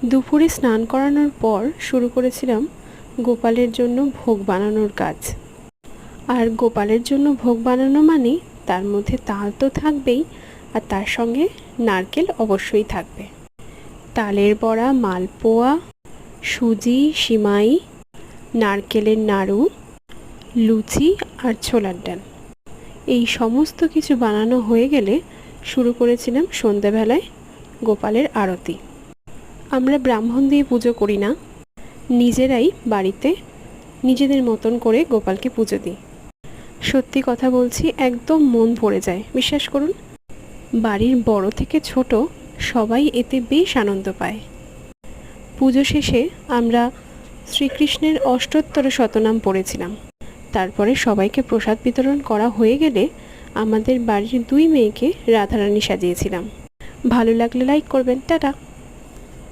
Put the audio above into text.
দুপুরে স্নান করানোর পর শুরু করেছিলাম গোপালের জন্য ভোগ বানানোর কাজ। আর গোপালের জন্য ভোগ বানানো মানে তার মধ্যে তাল তো থাকবেই, আর তার সঙ্গে নারকেল অবশ্যই থাকবে। তালের বড়া, মালপোয়া, সুজি, সিমাই, নারকেলের নাড়ু, লুচি আর ছোলার ডাল, এই সমস্ত কিছু বানানো হয়ে গেলে শুরু করেছিলাম সন্ধ্যাবেলায় গোপালের আরতি। আমরা ব্রাহ্মণ দিয়ে পুজো করি না, নিজেরাই বাড়িতে নিজেদের মতন করে গোপালকে পুজো দিই। সত্যি কথা বলছি, একদম মন ভরে যায়, বিশ্বাস করুন। বাড়ির বড় থেকে ছোট সবাই এতে বেশ আনন্দ পায়। পুজো শেষে আমরা শ্রীকৃষ্ণের অষ্টোত্তর শতনাম পড়েছিলাম। তারপরে সবাইকে প্রসাদ বিতরণ করা হয়ে গেলে আমাদের বাড়ির 2 মেয়েকে রাধারানী সাজিয়েছিলাম। ভালো লাগলে লাইক করবেন। টাটা।